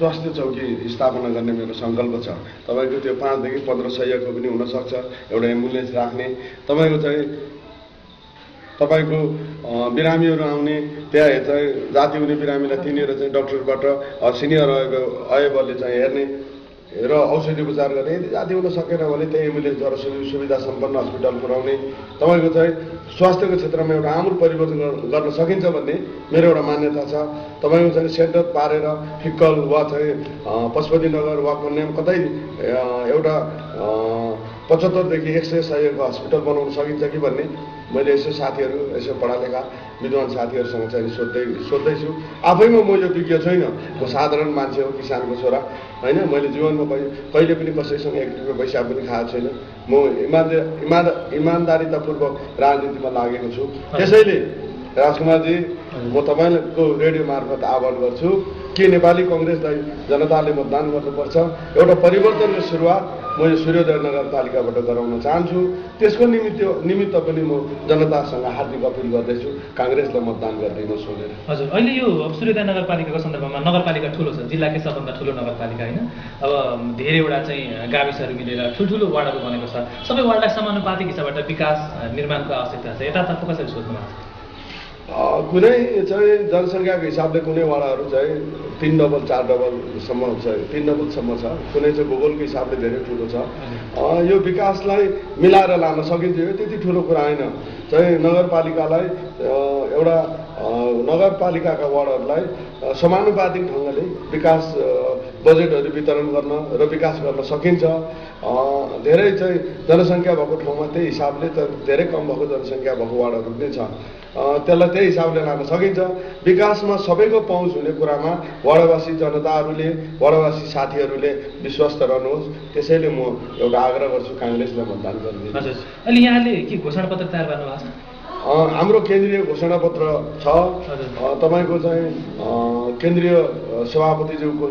स्वास्थ्य चौकी स्थापना गर्ने मेरो सङ्कल्प छ। तपाईँको त्यो 5 देखि 15 सयको पनि हुनसक्छ, एउटा एम्बुलेन्स राख्ने। तपाईँको बिरामीहरू आउने, त्यहाँ चाहिँ जाति हुने बिरामीलाई तिनीहरू चाहिँ डक्टरबाट सिनियर अयबलले चाहिँ हेर्ने र औषधि उपचार गर्ने। यदि जाति हुन सकेन भने त्यही एम्बुलेन्सद्वारा सुविधा सम्पन्न हस्पिटल पुर्याउने। तपाईँको चाहिँ स्वास्थ्यको क्षेत्रमा एउटा आमूल परिवर्तन गर्न सकिन्छ भन्ने मेरो एउटा मान्यता छ। तपाईँको चाहिँ सेन्टर पारेर फिक्कल वा चाहिँ पशुपतिनगर वा कन्याम कतै एउटा 75 देखि 100 सयको हस्पिटल बनाउन सकिन्छ कि भन्ने मैले यसो साथीहरू, यसो पढालेखा विद्वान साथीहरूसँग चाहिँ सोध्दैछु। आफैमा म यो विज्ञ छैन, म साधारण मान्छे हो, किसानको छोरा होइन। मैले जीवनमा कहिले पनि कसैसँग 1 रुपियाँ पैसा पनि खाएको छैन। म इमान्दारितापूर्वक राजनीतिमा लागेको छु। त्यसैले राजकुमारजी, म तपाईँको रेडियो मार्फत आह्वान गर्छु कि नेपाली कङ्ग्रेसलाई जनताले मतदान गर्नुपर्छ। एउटा परिवर्तनको सुरुवात म यो सूर्योदय नगरपालिकाबाट गराउन चाहन्छु। त्यसको निमित्त पनि म जनतासँग हार्दिक अपिल गर्दैछु, काङ्ग्रेसलाई मतदान गरिदिनुहोस् भनेर। हजुर, अहिले यो सूर्योदय नगरपालिकाको सन्दर्भमा नगरपालिका ठुलो छ, जिल्लाकै सबभन्दा ठुलो नगरपालिका होइन। अब धेरैवटा चाहिँ गाविसहरू मिलेर ठुल्ठुलो वार्डहरू बनेको छ। सबै वार्डलाई समानुपातिक हिसाबबाट विकास निर्माणको आवश्यकता छ। यतातर्फ कसरी सोच्नु भएको छ? कुनै चाहिँ जनसङ्ख्याको हिसाबले कुनै वडाहरू चाहिँ 3 डबल 4 डबलसम्म चाहिँ 3 डबलसम्म छ, कुनै चाहिँ भूगोलको हिसाबले धेरै ठुलो छ। यो विकासलाई मिलाएर लान सकिन्छ। यो त्यति ठुलो कुरा होइन। चाहिँ नगरपालिकालाई एउटा नगरपालिकाका वार्डहरूलाई समानुपातिक ढङ्गले विकास बजेटहरू वितरण गर्न र विकास गर्न सकिन्छ। धेरै चाहिँ जनसङ्ख्या भएको ठाउँमा त्यही हिसाबले त धेरै कम भएको जनसङ्ख्या भएको वार्डहरू पनि छ, त्यसलाई त्यही हिसाबले लान सकिन्छ। विकासमा सबैको पहुँच हुने कुरामा वार्डवासी जनताहरूले, वार्डवासी साथीहरूले विश्वस्त रहनुहोस्। त्यसैले म एउटा आग्रह गर्छु, काङ्ग्रेसलाई मतदान गरिदिनु। हजुर, अहिले यहाँले के घोषणापत्र तयार गर्नुभएको छ? हाम्रो केन्द्रीय घोषणापत्र छ। तपाईँको चाहिँ केन्द्रीय सभापतिज्यूको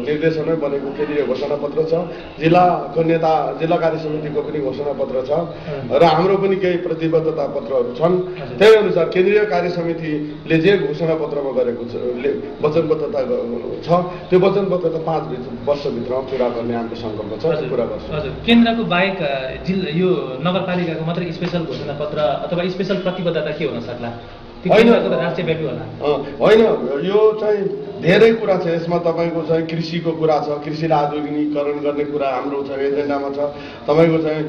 निर्देशनमै बनेको केन्द्रीय घोषणापत्र छ। जिल्लाको नेता, जिल्ला कार्य समितिको पनि घोषणापत्र छ र हाम्रो पनि केही प्रतिबद्धता पत्रहरू छन्। त्यही अनुसार केन्द्रीय कार्य समितिले जे घोषणापत्रमा गरेको छ, वचनबद्धता छ, त्यो वचनबद्धता 5 वर्षभित्रमा पुरा गर्ने हाम्रो सङ्कल्प छ। पुरा गर्छ। हजुर, केन्द्रको बाहेक यो नगरपालिकाको मात्रै स्पेसल घोषणापत्र अथवा स्पेसल प्रतिबद्धता के हुन सक्ला? होइन, राष्ट्रव्यापी होला? होइन, यो चाहिँ धेरै कुरा छ यसमा। तपाईँको चाहिँ कृषिको कुरा छ, कृषिलाई आधुनिकीकरण गर्ने कुरा हाम्रो चाहिँ एजेन्डामा छ। तपाईँको चाहिँ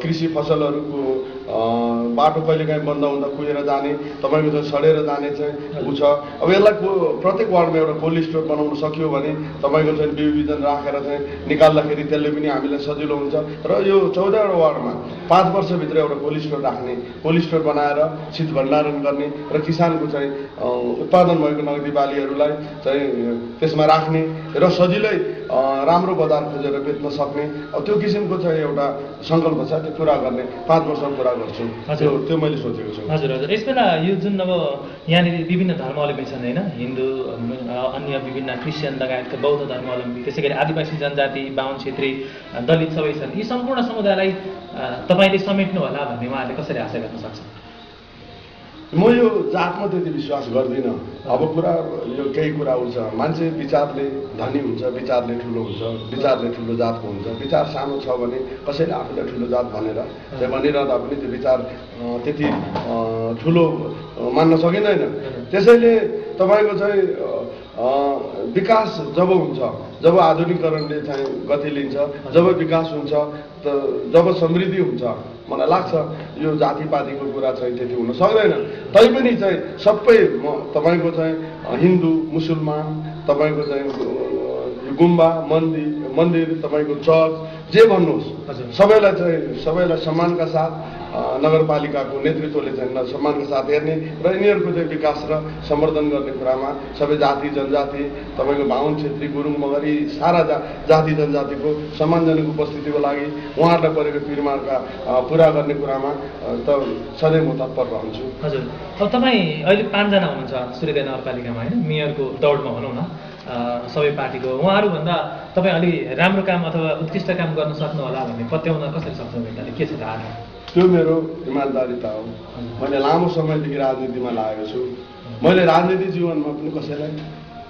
कृषि फसलहरूको बाटो कहिलेकाहीँ बन्द हुँदा कुहेर जाने, तपाईँको चाहिँ सडेर जाने चाहिँ ऊ छ। अब यसलाई प्रत्येक वार्डमा एउटा कोल्ड स्टोर बनाउन सक्यो भने तपाईँको चाहिँ बिउबिजन राखेर चाहिँ निकाल्दाखेरि त्यसले पनि हामीलाई सजिलो हुन्छ। र यो 14वटा वार्डमा 5 वर्षभित्र एउटा कोल्ड स्टोर राख्ने, कोल्ड स्टोर बनाएर शीत भण्डारण गर्ने र किसानको चाहिँ उत्पादन भएको नगदी बालीहरूलाई चाहिँ त्यसमा राख्ने र सजिलै राम्रो बजार खोजेर बेच्न सक्ने, अब त्यो किसिमको चाहिँ एउटा सङ्कल्प छ। त्यो पुरा गर्ने 5 वर्षमा पुरा गर्छु। त्यो मैले सोचेको छु। हजुर हजुर, यसबेला यो जुन अब यहाँनिर विभिन्न धर्मावलम्बी छन् होइन, हिन्दू, अन्य विभिन्न क्रिस्चियन लगायतका बौद्ध धर्मावलम्बी, त्यसै गरी आदिवासी जनजाति, बाहुन, क्षेत्री, दलित सबै छन्। यी सम्पूर्ण समुदायलाई तपाईँले समेट्नु होला भन्ने उहाँहरूले कसरी आशा गर्न सक्छ? म यो जातमा त्यति विश्वास गर्दिनँ। अब कुरा यो केही कुरा हुन्छ, मान्छे विचारले धनी हुन्छ, विचारले ठुलो हुन्छ, विचारले ठुलो जातको हुन्छ। विचार सानो छ भने कसैले आफूलाई ठुलो जात भनेर चाहिँ भनिरहँदा पनि त्यो विचार त्यति ठुलो मान्न सकिँदैन। त्यसैले तपाईँको चाहिँ विकास जब हुन्छ, जब आधुनिकीकरणले चाहिँ गति लिन्छ, जब विकास हुन्छ, जब समृद्धि हुन्छ, मलाई लाग्छ यो जातिपातीको कुरा चाहिँ त्यति हुन सक्दैन। तैपनि चाहिँ सबै तपाईँको चाहिँ हिन्दू, मुसलमान, तपाईँको चाहिँ गुम्बा, मन्दिर, तपाईँको चर्च, जे भन्नुहोस्, सबैलाई सम्मानका साथ नगरपालिकाको नेतृत्वले चाहिँ सम्मानका साथ हेर्ने र यिनीहरूको चाहिँ विकास र सम्वर्धन गर्ने कुरामा सबै जाति जनजाति, तपाईँको बाहुन, क्षेत्री, गुरुङ, मगर यी सारा जाति जनजातिको सम्मानजनक उपस्थितिको लागि उहाँहरूलाई परेको पिरमारका पुरा गर्ने कुरामा त सधैँ म तत्पर रहन्छु। हजुर, अब तपाईँ अहिले 5 जना हुनुहुन्छ सूर्योदय नगरपालिकामा होइन, मेयरको दौडमा भनौँ न सबै पार्टीको। उहाँहरूभन्दा तपाईँ अलि राम्रो काम अथवा उत्कृष्ट काम गर्न सक्नु होला भन्ने पत्याउन कसरी सक्छ भन्नाले के छ आधार? त्यो मेरो इमान्दारिता हो। मैले लामो समयदेखि राजनीतिमा लागेको छु। मैले राजनीतिक जीवनमा पनि कसैलाई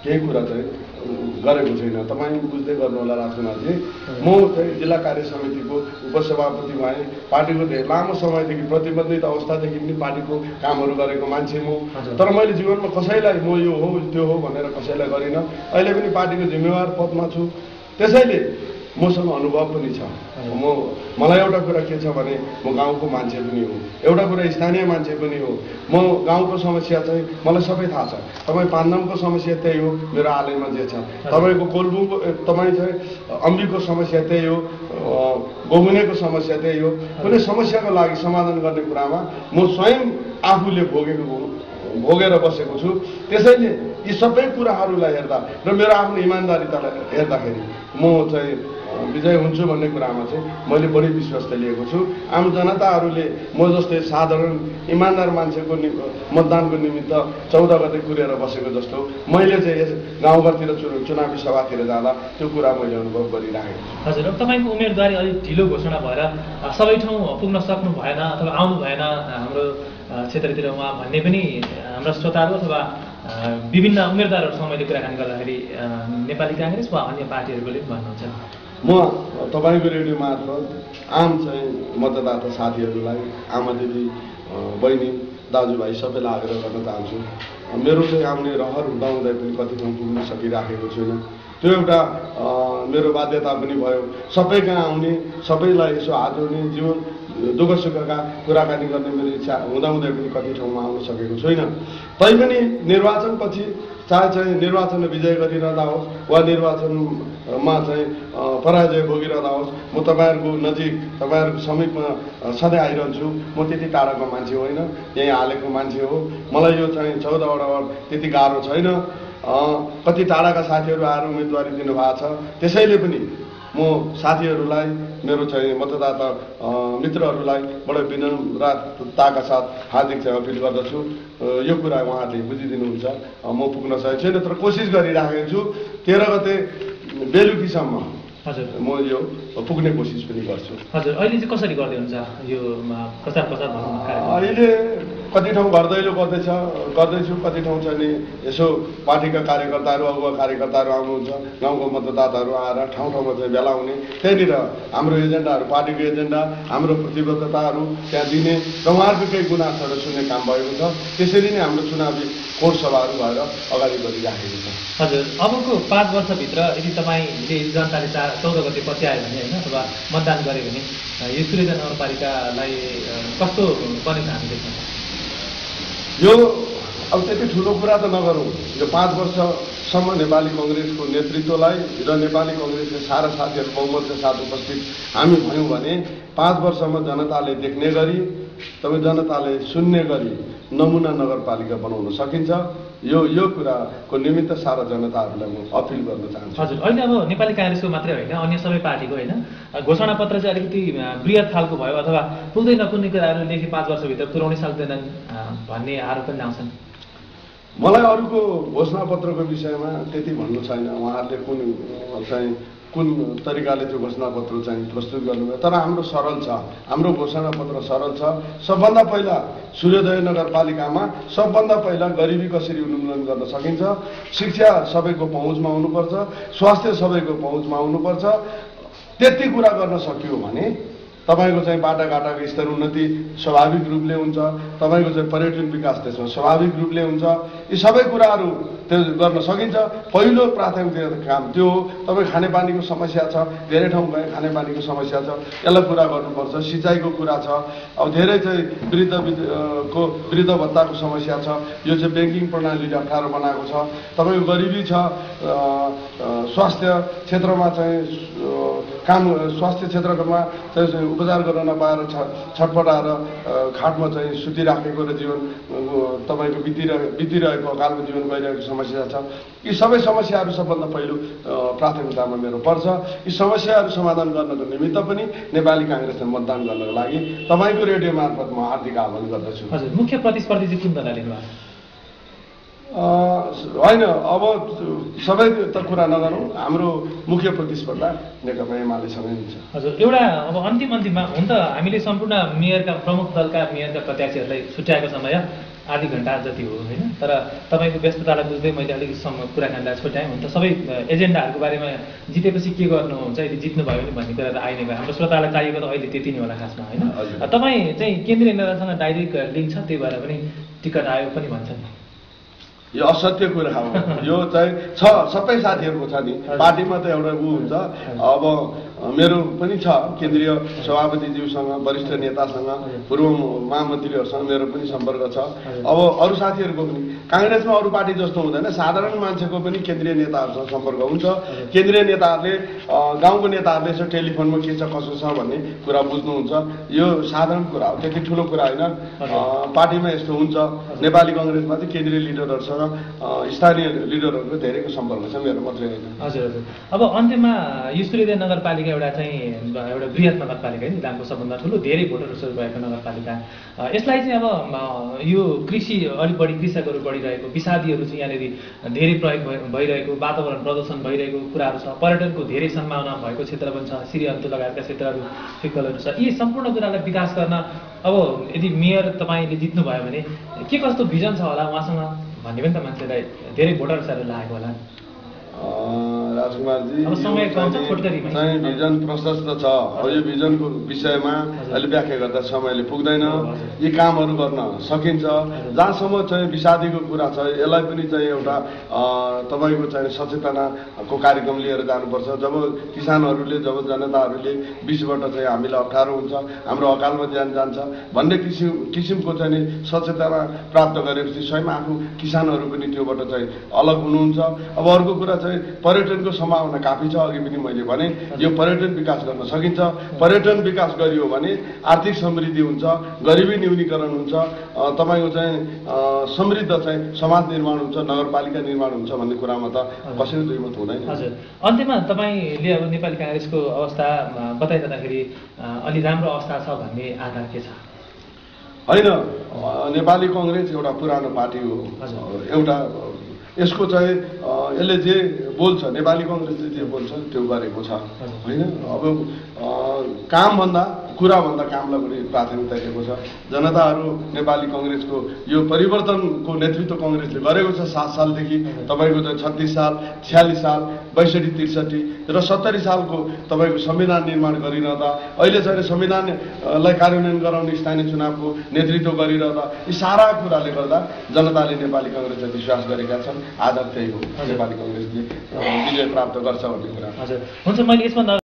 केही कुरा चाहिँ गरेको छैन। तपाईँ बुझ्दै गर्नु होला राजकुमारजी, म चाहिँ जिल्ला कार्य समितिको उपसभापति भएँ। पार्टीको धेरै लामो समयदेखि प्रतिबन्धित अवस्थादेखि पनि पार्टीको कामहरू गरेको मान्छे म। तर मैले जीवनमा कसैलाई म यो हो त्यो हो भनेर कसैलाई गरिनँ। अहिले पनि पार्टीको जिम्मेवार पदमा छु, त्यसैले मसँग अनुभव पनि छ। मलाई एउटा कुरा के छ भने म गाउँको मान्छे पनि हो, एउटा कुरा स्थानीय मान्छे पनि हो। म गाउँको समस्या चाहिँ मलाई सबै थाहा छ। तपाईँ पान्जामको समस्या त्यही हो, मेरो आलैमा जे छ। तपाईँको कोल्बुको तपाईँ चाहिँ अम्बीको समस्या त्यही हो, गोमुनेको समस्या त्यही हो। कुनै समस्याको लागि समाधान गर्ने कुरामा म स्वयं आफूले भोगेर बसेको छु। त्यसैले यी सबै कुराहरूलाई हेर्दा र मेरो आफ्नो इमान्दारितालाई हेर्दाखेरि म चाहिँ विजय हुन्छु भन्ने कुरामा चाहिँ मैले बढी विश्वास लिएको छु। आम जनताहरूले म जस्तै साधारण इमान्दार मान्छेको मतदानको निमित्त 14 गते कुरेर बसेको जस्तो मैले चाहिँ गाउँघरतिर चुनावी सभातिर जाँदा त्यो कुरा मैले अनुभव गरिरहेको छु। हजुर, अब तपाईँको उम्मेदवारी अलिक ढिलो घोषणा भएर सबै ठाउँ पुग्न सक्नु भएन अथवा आउनु भएन हाम्रो क्षेत्रतिर उहाँ भन्ने पनि हाम्रा श्रोताहरू अथवा विभिन्न उम्मेदवारहरूसँग मैले कुराकानी गर्दाखेरि नेपाली काङ्ग्रेस वा अन्य पार्टीहरूले पनि भन्नुहुन्छ। म तपाईँको रेडियो मार्फत आम चाहिँ मतदाता साथीहरूलाई, आमा दिदी बहिनी दाजुभाइ सबैलाई आग्रह गर्न चाहन्छु, मेरो चाहिँ आउने रहर हुँदाहुँदै पनि कति ठाउँ पुग्न सकिराखेको छुइनँ। त्यो एउटा मेरो बाध्यता पनि भयो। सबै कहाँ आउने, सबैलाई यसो हात जोड्ने, जीवन दुःख सुखका कुराकानी गर्ने मेरो इच्छा हुँदाहुँदै पनि कति ठाउँमा आउन सकेको छुइनँ। तैपनि निर्वाचनपछि चाहे चाहिँ निर्वाचनमा विजय गरिरहँदा होस् वा निर्वाचनमा चाहिँ पराजय भोगिरहँदा होस्, म तपाईँहरूको नजिक, तपाईँहरूको समीपमा सधैँ आइरहन्छु। म त्यति टाढाको मान्छे होइन, यहीँ हालेको मान्छे हो। मलाई यो चाहिँ 14वटा वार्ड त्यति गाह्रो छैन। कति टाढाका साथीहरू आएर उम्मेदवारी दिनुभएको छ। त्यसैले पनि म साथीहरूलाई, मेरो चाहिँ मतदाता मित्रहरूलाई बडो विनम्रताका साथ हार्दिक चाहिँ अपिल गर्दछु। यो कुरा उहाँहरूले बुझिदिनुहुन्छ। म पुग्न सकेको छैन, तर कोसिस गरिराखेको छु। 13 गते बेलुकीसम्म हजुर म यो पुग्ने कोसिस पनि गर्छु। हजुर, अहिले चाहिँ कसरी गर्दै हुन्छ यो प्रचार अहिले कति ठाउँ घरदैलो गर्दैछु, कति ठाउँ चाहिँ नि यसो पार्टीका कार्यकर्ताहरू, अगुवा कार्यकर्ताहरू आउनुहुन्छ, गाउँको मतदाताहरू आएर ठाउँ ठाउँमा चाहिँ भेला हुने, त्यहाँनिर हाम्रो एजेन्डाहरू, पार्टीको एजेन्डा, हाम्रो प्रतिबद्धताहरू त्यहाँ दिने र उहाँहरूको केही गुनासोहरू सुन्ने काम भएको छ। त्यसरी नै हाम्रो चुनावी कोट सभाहरू भएर अगाडि बढिराखेको छ। हजुर, अबको 5 वर्षभित्र यदि तपाईँले जनताले 14 गते पछि आयो भने होइन अथवा मतदान गर्यो भने यो सुर्खेत नगरपालिकालाई कस्तो बने चाहनुहुन्छ? यो अब त्यति ठुलो कुरा त नगरौँ। यो 5 वर्षसम्म नेपाली कङ्ग्रेसको नेतृत्वलाई र नेपाली कङ्ग्रेसका सारा साथीहरू बहुमतका साथ उपस्थित हामी भयौँ भने 5 वर्षमा जनताले देख्ने गरी, तपाईँ जनताले सुन्ने गरी नमुना नगरपालिका बनाउन सकिन्छ। यो कुराको निमित्त सारा जनताहरूलाई म अपिल गर्न चाहन्छु। हजुर, अहिले अब नेपाली काङ्ग्रेसको मात्रै होइन, अन्य सबै पार्टीको होइन, घोषणापत्र चाहिँ अलिकति बृहत खालको भयो अथवा पुग्दै नपुग्ने कुराहरू लेखी 5 वर्षभित्र पुर्याउनै सक्दैनन् भन्ने आरोप पनि आउँछन्। मलाई अरूको घोषणापत्रको विषयमा त्यति भन्नु छैन। उहाँहरूले कुन तरिकाले त्यो घोषणापत्र चाहिँ प्रस्तुत गर्नुभयो, तर हाम्रो सरल छ, हाम्रो घोषणापत्र सरल छ। सबभन्दा पहिला सूर्योदय नगरपालिकामा सबभन्दा पहिला गरिबी कसरी उन्मूलन गर्न सकिन्छ, शिक्षा सबैको पहुँचमा हुनुपर्छ, स्वास्थ्य सबैको पहुँचमा हुनुपर्छ। त्यति कुरा गर्न सकियो भने तपाईँको चाहिँ बाटाघाटाको स्तर उन्नति स्वाभाविक रूपले हुन्छ, तपाईँको चाहिँ पर्यटन विकास त्यसमा स्वाभाविक रूपले हुन्छ। यी सबै कुराहरू त्यो गर्न सकिन्छ। पहिलो प्राथमिकता काम त्यो हो। तपाईँ खानेपानीको समस्या छ, धेरै ठाउँ गए खानेपानीको समस्या छ, यसलाई कुरा गर्नुपर्छ। सिँचाइको कुरा छ, अब धेरै चाहिँ वृद्ध भत्ताको समस्या छ, यो चाहिँ ब्याङ्किङ प्रणालीले अप्ठ्यारो बनाएको छ। तपाईँको गरिबी छ, स्वास्थ्य क्षेत्रमा चाहिँ स्वास्थ्य क्षेत्रमा चाहिँ उपचार गर्न नपाएर छटपटाएर खाटमा चाहिँ सुतिराखेको र जीवन तपाईँको बितिरहेको अकालको जीवन गइरहेको समस्या छ। यी सबै समस्याहरू सबभन्दा पहिलो प्राथमिकतामा मेरो पर्छ। यी समस्याहरू समाधान गर्नको निमित्त पनि नेपाली काङ्ग्रेसले मतदान गर्नको लागि तपाईँको रेडियो मार्फत म हार्दिक आह्वान गर्दछु। हजुर, मुख्य प्रतिस्पर्धी चाहिँ कुन दलले लिनुभयो? होइन, अब सबै त कुरा नगरौँ। हाम्रो मुख्य प्रतिस्पर्धा नेकपा एमालेसँगै हुन्छ। हजुर, एउटा अब अन्तिममा हुन त हामीले सम्पूर्ण मेयरका प्रमुख दलका मेयरका प्रत्याशीहरूलाई छुट्याएको समय आधी घन्टा जति हो होइन। तर तपाईँको व्यस्ततालाई बुझ्दै मैले अलिक कुराकानीलाई छोट्याएँ। हुन त सबै एजेन्डाहरूको बारेमा जितेपछि के गर्नुहुन्छ, यदि जित्नुभयो भने भन्ने कुरा त आइ नै गयो। हाम्रो श्रोतालाई चाहिएको त अहिले त्यति नै होला खासमा होइन। तपाईँ चाहिँ केन्द्रीय नेतासँग डाइरेक्ट लिङ्क छ, त्यही भएर पनि टिकट आयो पनि भन्छ नि। यो असत्य कुरा हो। यो चाहिँ छ, सबै साथीहरूको छ नि, पार्टीमा त एउटा ऊ हुन्छ। अब मेरो पनि छ केन्द्रीय सभापतिज्यूसँग, वरिष्ठ नेतासँग, पूर्व महामन्त्रीहरूसँग मेरो पनि सम्पर्क छ। अब अरू साथीहरूको पनि काङ्ग्रेसमा अरू पार्टी जस्तो हुँदैन, साधारण मान्छेको पनि केन्द्रीय नेताहरूसँग सम्पर्क हुन्छ। केन्द्रीय नेताहरूले गाउँको नेताहरूले यसो टेलिफोनमा के छ कसो छ भन्ने कुरा बुझ्नुहुन्छ। यो साधारण कुरा हो, त्यति ठुलो कुरा होइन। पार्टीमा यस्तो हुन्छ। नेपाली कङ्ग्रेसमा चाहिँ केन्द्रीय लिडरहरूसँग स्थानीय लिडरहरूको धेरैको सम्पर्क छ, मेरो मात्रै होइन। हजुर हजुर। अब अन्त्यमा यो सूर्योदय नगरपालिका एउटा चाहिँ एउटा बृहत नगरपालिका है, इलामको सबभन्दा ठुलो, धेरै भोटरहरू भएको नगरपालिका। यसलाई चाहिँ अब यो कृषि अलिक बढी कृषकहरू बढिरहेको, विषादीहरू चाहिँ यहाँनिर धेरै प्रयोग भइरहेको, वातावरण प्रदूषण भइरहेको कुराहरू छ, पर्यटनको धेरै सम्भावना भएको क्षेत्र पनि छ, श्रीअन्तु लगायतका क्षेत्रहरू फिक्कलहरू छ। यी सम्पूर्ण कुरालाई विकास गर्न अब यदि मेयर तपाईँले जित्नुभयो भने के कस्तो भिजन छ होला उहाँसँग भन्ने पनि त मान्छेलाई धेरै भोटर्सहरू लागेको होला। राजकुमारजी, अब समय कम छ, छोटकरीमा चाहिँ भिजन प्रशस्त छ। अब यो भिजनको विषयमा अहिले व्याख्या गर्दा समयले पुग्दैन। यी कामहरू गर्न सकिन्छ। जहाँसम्म चाहिँ विषादीको कुरा छ, यसलाई पनि चाहिँ एउटा तपाईँको चाहिँ सचेतनाको कार्यक्रम लिएर जानुपर्छ। जब किसानहरूले, जब जनताहरूले विषबाट चाहिँ हामीलाई अप्ठ्यारो हुन्छ, हाम्रो अकालमा ज्यान जान्छ भन्ने किसिमको चाहिँ सचेतना प्राप्त गरेपछि स्वयं आफू किसानहरू पनि त्योबाट चाहिँ अलग हुनुहुन्छ। अब अर्को कुरा चाहिँ पर्यटनको सम्भावना काफी छ। अघि पनि मैले भने यो पर्यटन विकास गर्न सकिन्छ। पर्यटन विकास गरियो भने आर्थिक समृद्धि हुन्छ, गरिबी न्यूनीकरण हुन्छ, तपाईँको चाहिँ समृद्ध चाहिँ समाज निर्माण हुन्छ, नगरपालिका निर्माण हुन्छ भन्ने कुरामा त कसैले दुईमत हुँदैन। हजुर। अन्त्यमा तपाईँले अब नेपाली काङ्ग्रेसको अवस्था बताइरहँदाखेरि अलि राम्रो अवस्था छ भन्ने आधार के छ? होइन, नेपाली कङ्ग्रेस एउटा पुरानो पार्टी हो। एउटा यसको चाहिँ यसले जे बोल्छ, नेपाली कङ्ग्रेसले जे बोल्छ त्यो गरेको छ होइन। अब कामभन्दा कुराभन्दा कामलाई बढी प्राथमिकता दिएको छ। जनताहरू नेपाली कङ्ग्रेसको यो परिवर्तनको नेतृत्व कङ्ग्रेसले गरेको छ। 7 सालदेखि तपाईँको चाहिँ 36 साल, 46 साल, 62, 63 र 70 सालको तपाईँको संविधान निर्माण गरिरहँदा, अहिले चाहिँ संविधानलाई कार्यान्वयन गराउने स्थानीय चुनावको नेतृत्व गरिरहँदा, यी सारा कुराले गर्दा जनताले नेपाली कङ्ग्रेसलाई विश्वास गरेका छन्। आधार त्यही हो, नेपाली कङ्ग्रेसले विजय प्राप्त गर्छ भन्ने कुरा। हजुर हुन्छ। मैले यसमा